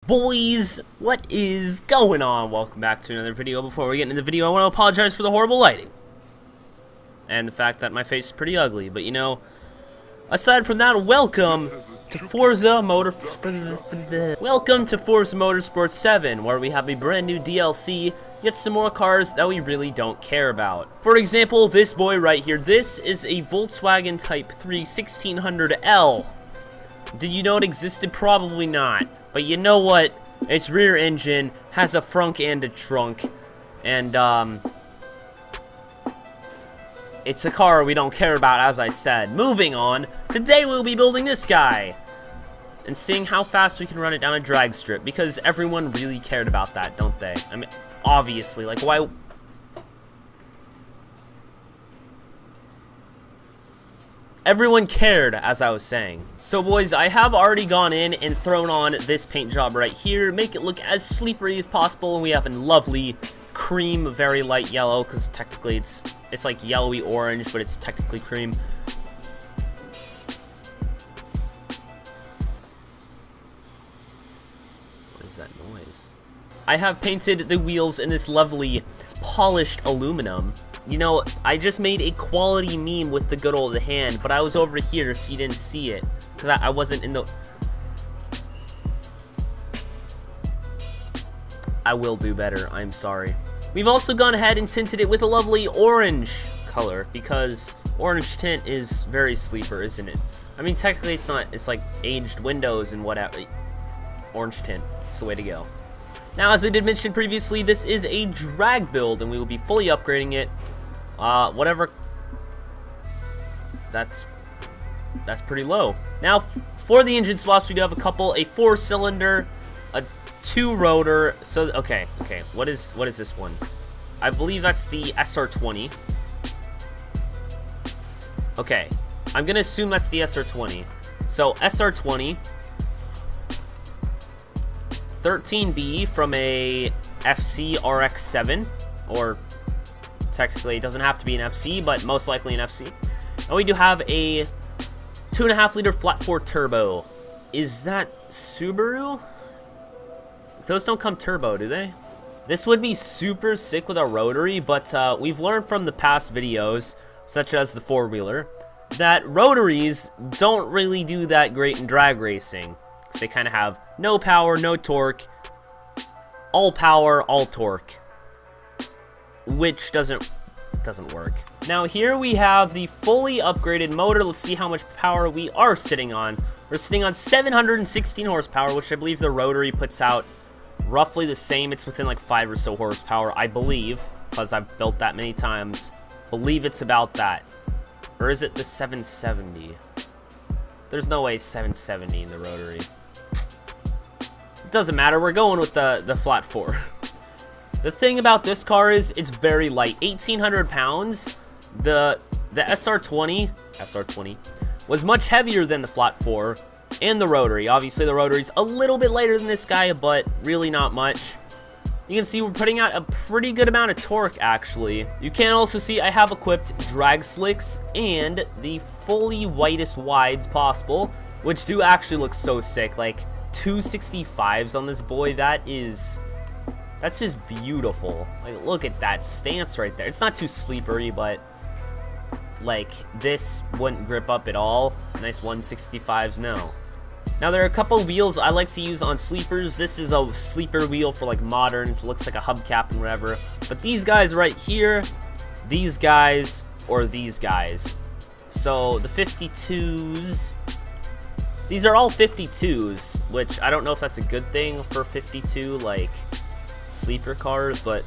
Boys, what is going on? Welcome back to another video. Before we get into the video, I want to apologize for the horrible lighting and the fact that my face is pretty ugly, but you know, aside from that, welcome to Forza Motorsport 7, where we have a brand new DLC, yet some more cars that we really don't care about. For example, this boy right here, this is a Volkswagen Type 3 1600L. Did you know it existed? Probably not. But you know what? Its rear engine has a frunk and a trunk. And, it's a car we don't care about, as I said. Moving on, today we'll be building this guy. And seeing how fast we can run it down a drag strip. Because everyone really cared about that, don't they? I mean, obviously. Like, why... Everyone cared, as I was saying. So boys, I have already gone in and thrown on this paint job right here. Make it look as sleepery as possible. And we have a lovely cream, very light yellow, because technically it's like yellowy orange, but it's technically cream. What is that noise? I have painted the wheels in this lovely polished aluminum. You know, I just made a quality meme with the good old hand, but I was over here, so you didn't see it. Because I wasn't in the... I will do better, I'm sorry. We've also gone ahead and tinted it with a lovely orange color, because orange tint is very sleeper, isn't it? I mean, technically it's not, it's like aged windows and whatever. Orange tint, it's the way to go. Now, as I did mention previously, this is a drag build, and we will be fully upgrading it. Whatever. That's pretty low. Now, for the engine swaps, we do have a couple: a 4-cylinder, a 2-rotor. So, okay. What is this one? I believe that's the SR20. Okay, I'm gonna assume that's the SR20. So SR20, 13B from a FC RX-7, or technically it doesn't have to be an FC, but most likely an FC. And we do have a 2.5 liter flat 4 turbo. Is that Subaru? Those don't come turbo, do they? This would be super sick with a rotary, but we've learned from the past videos, such as the 4-wheeler, that rotaries don't really do that great in drag racing. Because they kind of have no power, no torque, all power, all torque, which doesn't work. Now here we have the fully upgraded motor. Let's see how much power we are sitting on. We're sitting on 716 horsepower, which I believe the rotary puts out roughly the same. It's within like 5 or so horsepower, I believe, because I've built that many times. Believe it's about that. Or is it the 770? There's no way 770 in the rotary. It doesn't matter, we're going with the flat 4. The thing about this car is it's very light, 1,800 pounds. The SR20 was much heavier than the flat 4 and the rotary. Obviously the rotary's a little bit lighter than this guy, but really not much. You can see we're putting out a pretty good amount of torque, actually. You can also see I have equipped drag slicks and the fully whitest wides possible, which do actually look so sick. Like 265s on this boy, that's just beautiful. Like, look at that stance right there. It's not too sleepery, but like this wouldn't grip up at all. Nice 165s, no. Now there are a couple wheels I like to use on sleepers. This is a sleeper wheel for like moderns. It looks like a hubcap and whatever. But these guys right here, these guys, or these guys. So the 52s, these are all 52s, which I don't know if that's a good thing for 52 like sleeper cars, but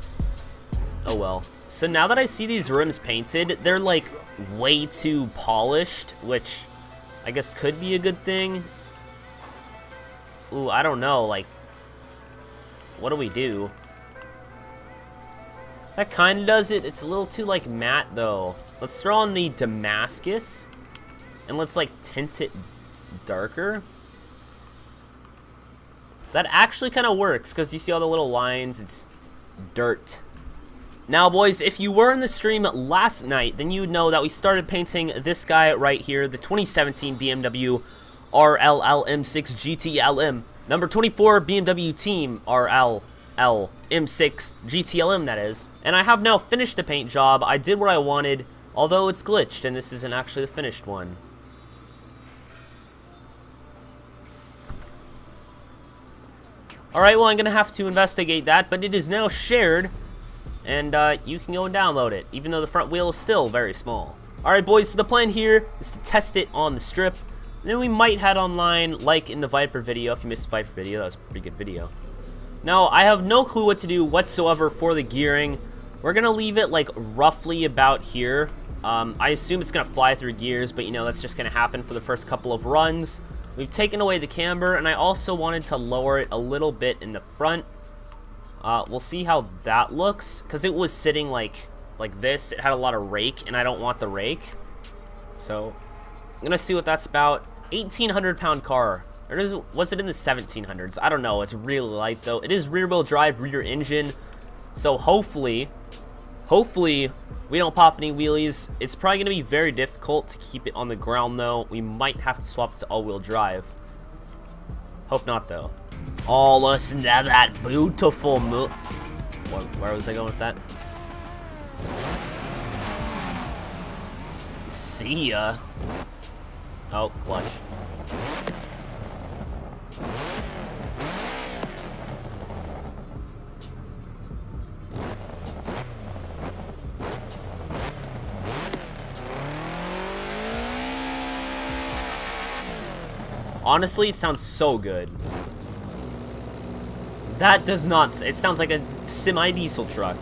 oh well. So now that I see these rims painted, they're like way too polished, which I guess could be a good thing. Ooh, I don't know, like, what do we do? That kind of does it. It's a little too, like, matte, though. Let's throw on the Damascus, and let's, like, tint it darker. That actually kind of works, because you see all the little lines, it's dirt. Now, boys, if you were in the stream last night, then you would know that we started painting this guy right here, the 2017 BMW RLLM6 GTLM. Number 24, BMW Team RL M6 GTLM, that is. And I have now finished the paint job. I did what I wanted, although it's glitched, and this isn't actually the finished one. Alright, well, I'm going to have to investigate that, but it is now shared, and you can go and download it, even though the front wheel is still very small. Alright, boys, so the plan here is to test it on the strip, and then we might head online, like in the Viper video. If you missed the Viper video, that was a pretty good video. Now, I have no clue what to do whatsoever for the gearing. We're going to leave it, like, roughly about here. I assume it's going to fly through gears, but, you know, that's just going to happen for the first couple of runs. We've taken away the camber, and I also wanted to lower it a little bit in the front. We'll see how that looks, because it was sitting like this. It had a lot of rake, and I don't want the rake. So, I'm going to see what that's about. 1,800-pound car. Or was it in the 1,700s? I don't know. It's really light, though. It is rear-wheel drive, rear engine. So, hopefully, we don't pop any wheelies. It's probably going to be very difficult to keep it on the ground, though. We might have to swap it to all-wheel drive. Hope not, though. Oh, listen to that beautiful where was I going with that? See ya. Oh, clutch. Honestly, it sounds so good. That does not... It sounds like a semi-diesel truck.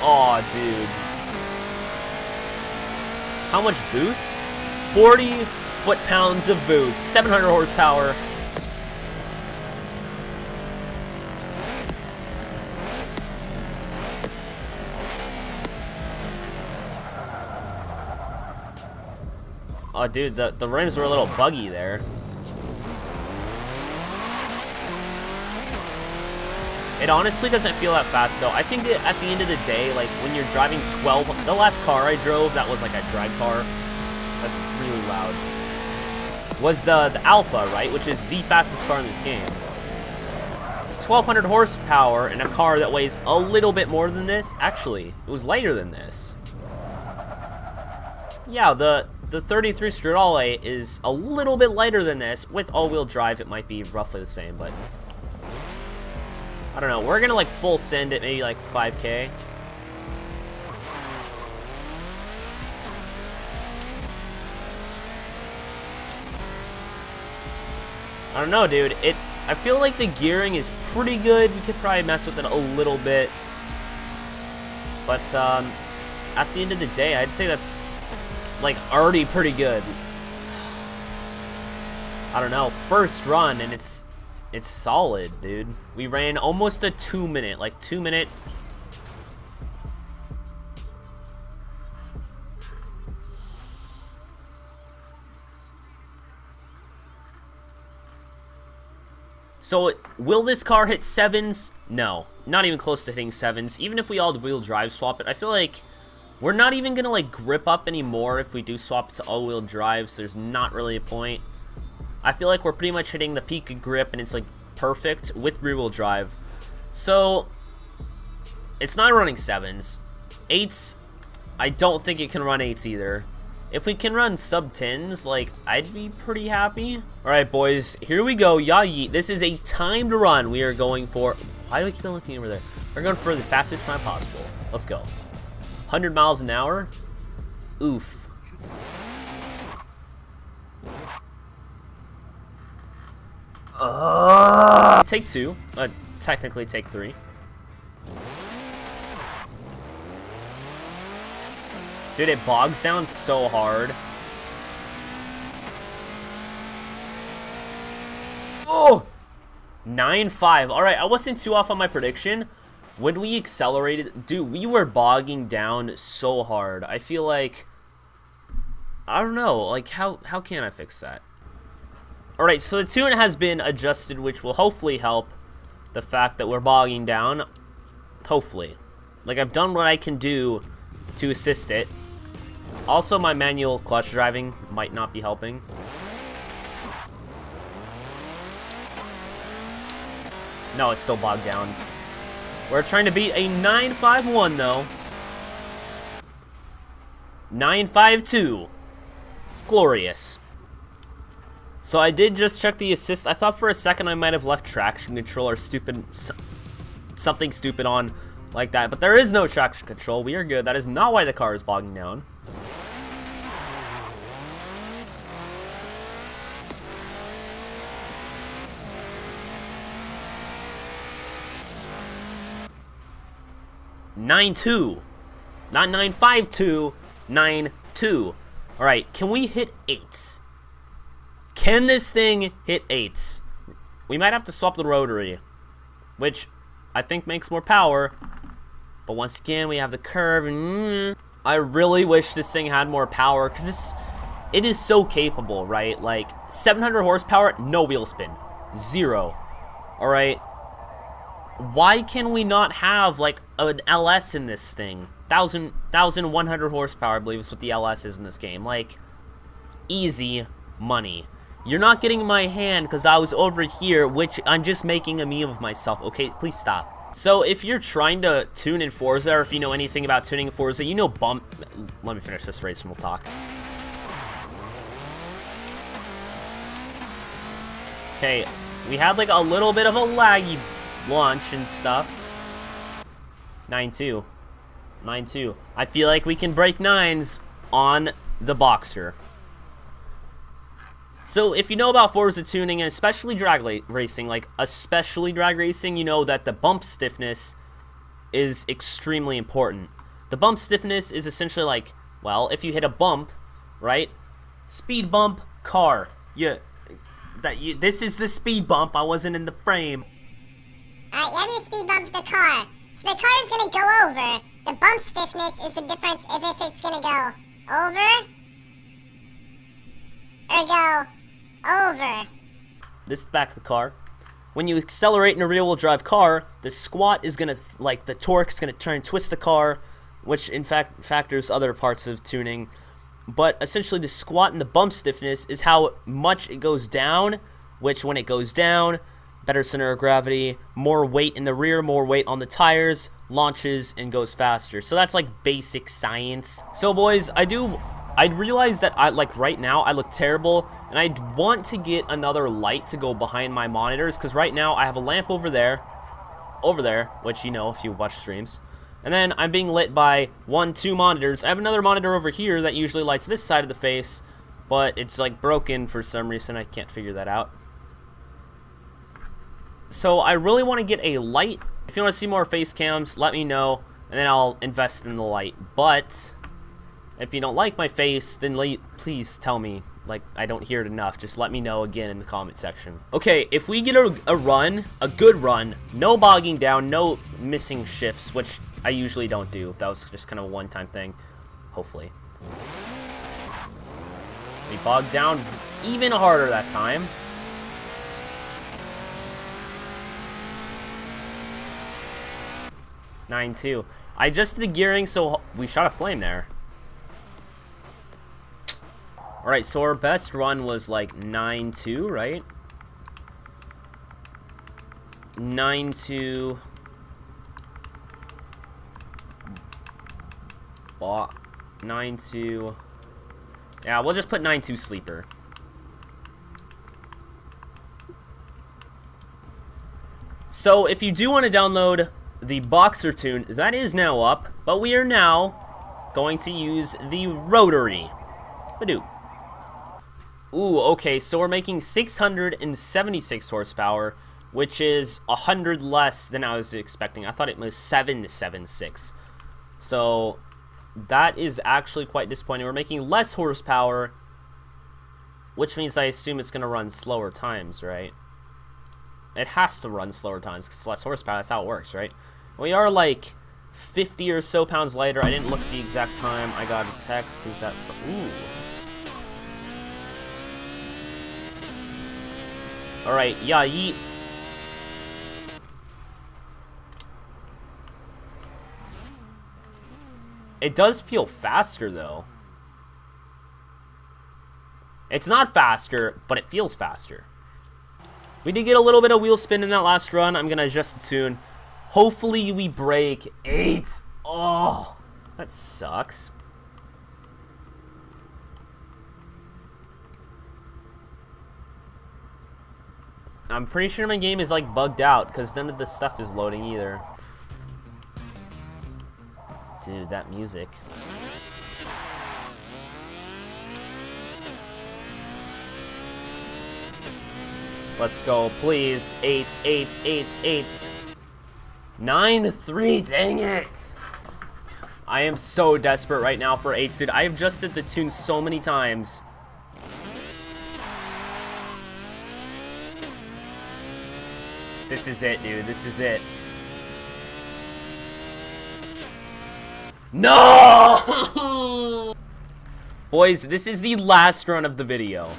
Aw, dude. How much boost? 40 foot-pounds of boost. 700 horsepower. Oh, dude, the rims were a little buggy there. It honestly doesn't feel that fast, though. I think that at the end of the day, like, when you're driving 12... The last car I drove, that was like a drag car. That's really loud. Was the Alpha, right? Which is the fastest car in this game. 1,200 horsepower in a car that weighs a little bit more than this. Actually, it was lighter than this. Yeah, the 33 Stradale is a little bit lighter than this. With all-wheel drive, it might be roughly the same, but... I don't know. We're gonna, like, full send it, maybe, like, 5K. I don't know, dude. I feel like the gearing is pretty good. We could probably mess with it a little bit. But, at the end of the day, I'd say that's... like, already pretty good. I don't know. First run, and it's solid, dude. We ran almost a 2 minute, like 2 minute. So, will this car hit 7s? No. Not even close to hitting 7s. Even if we all-wheel drive swap it, I feel like we're not even going to, like, grip up anymore if we do swap it to all-wheel drive, so there's not really a point. I feel like we're pretty much hitting the peak of grip, and it's, like, perfect with rear-wheel drive. So, it's not running 7s. 8s, I don't think it can run 8s either. If we can run sub-10s, like, I'd be pretty happy. Alright, boys, here we go. Yeet. This is a timed run we are going for. Why do we keep on looking over there? We're going for the fastest time possible. Let's go. 100 miles an hour? Oof. Take 2. Technically take 3. Dude, it bogs down so hard. Oh! 9.5. Alright, I wasn't too off on my prediction. When we accelerated, dude, we were bogging down so hard. I feel like, I don't know, like, how can I fix that? Alright, so the tune has been adjusted, which will hopefully help the fact that we're bogging down. Hopefully. Like, I've done what I can do to assist it. Also, my manual clutch driving might not be helping. No, it's still bogged down. We're trying to beat a 951 though. 952. Glorious. So I did just check the assist. I thought for a second I might have left traction control or something stupid on like that, but there is no traction control. We are good. That is not why the car is bogging down. (9-2), not 952, 9-2. All right, can we hit 8s? Can this thing hit 8s? We might have to swap the rotary, which I think makes more power. But once again, we have the curve. I really wish this thing had more power because it is so capable, right? Like 700 horsepower, no wheel spin, 0. All right. Why can we not have like an LS in this thing? 1,100 horsepower, I believe is what the LS is in this game. Like, easy money. You're not getting my hand because I was over here, which I'm just making a meme of myself. Okay, please stop. So if you're trying to tune in Forza, or if you know anything about tuning in Forza, you know let me finish this race and we'll talk. Okay, we had like a little bit of a laggy launch and stuff. 9-2. 9-2. I feel like we can break 9s on the Boxer. So if you know about Forza tuning, and especially drag racing, you know that the bump stiffness is extremely important. The bump stiffness is essentially like, well, if you hit a bump, right? Speed bump, car. Yeah, this is the speed bump. I wasn't in the frame. Alright, you have your speed bump the car. So the car is going to go over. The bump stiffness is the difference if it's going to go over or go over. This is back of the car. When you accelerate in a rear-wheel drive car, the squat is going to, like, the torque is going to try and twist the car, which in fact factors other parts of tuning. But essentially the squat and the bump stiffness is how much it goes down, which when it goes down, better center of gravity, more weight in the rear, more weight on the tires, launches and goes faster. So that's like basic science. So boys, I realize that right now I look terrible, and I want to get another light to go behind my monitors, because right now I have a lamp over there, which you know if you watch streams, and then I'm being lit by 2 monitors. I have another monitor over here that usually lights this side of the face, but it's like broken for some reason. I can't figure that out. So I really want to get a light. If you want to see more face cams, let me know, and then I'll invest in the light. But if you don't like my face, then please tell me. Like, I don't hear it enough. Just let me know again in the comment section. Okay, if we get a run, a good run, no bogging down, no missing shifts, which I usually don't do. That was just kind of a one-time thing. Hopefully. We bogged down even harder that time. (9-2). I adjusted the gearing, so we shot a flame there. Alright, so our best run was like 9-2, right? 9-2. 9-2. Yeah, we'll just put 9-2 sleeper. So if you do want to download the Boxer tune, that is now up, but we are now going to use the rotary. Badoo. Ooh, okay, so we're making 676 horsepower, which is 100 less than I was expecting. I thought it was 776. So that is actually quite disappointing. We're making less horsepower, which means I assume it's going to run slower times, right? It has to run slower times because it's less horsepower. That's how it works, right? We are like 50 or so pounds lighter. I didn't look at the exact time. I got a text. Who's that from? Ooh. Alright, yeah, yeet. It does feel faster, though. It's not faster, but it feels faster. We did get a little bit of wheel spin in that last run. I'm going to adjust it soon. Hopefully we break 8. Oh, that sucks. I'm pretty sure my game is like bugged out because none of this stuff is loading either. Dude, that music. Let's go, please. 8s, 8s, 8s, 8s. 9-3, dang it. I am so desperate right now for 8s, dude. I have adjusted the tune so many times. This is it, dude. This is it. No! Boys, this is the last run of the video.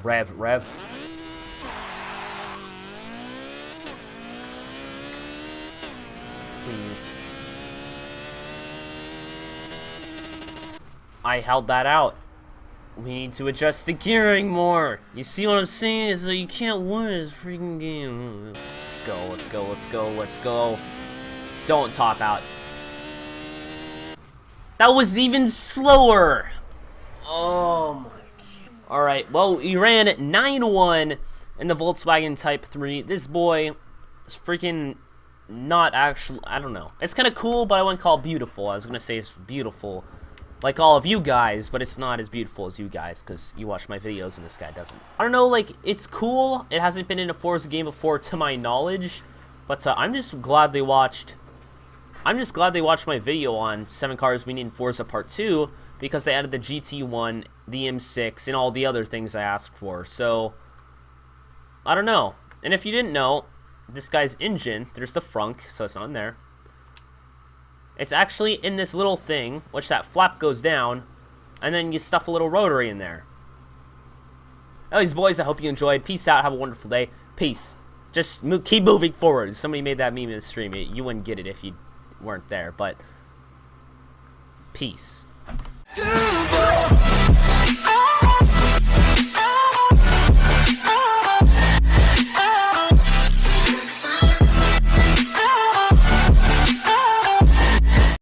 Rev. Let's go. Please. I held that out. We need to adjust the gearing more. You see what I'm saying? Is that you can't win this freaking game. Let's go. Don't top out. That was even slower. Oh my god. Alright, well, we ran 9-1 in the Volkswagen Type 3. This boy is freaking not actually, I don't know. It's kind of cool, but I wouldn't call it beautiful. I was going to say it's beautiful. Like all of you guys, but it's not as beautiful as you guys because you watch my videos and this guy doesn't. I don't know, like, it's cool. It hasn't been in a Forza game before to my knowledge, but I'm just glad they watched my video on 7 Cars We Need in Forza Part 2 because they added the GT1, the M6, and all the other things I asked for. So, I don't know. And if you didn't know, this guy's engine, there's the frunk, so it's not in there. It's actually in this little thing, which that flap goes down, and then you stuff a little rotary in there. Anyways, boys, I hope you enjoyed. Peace out. Have a wonderful day. Peace. Just keep moving forward. Somebody made that meme in the stream. You wouldn't get it if you weren't there, but peace.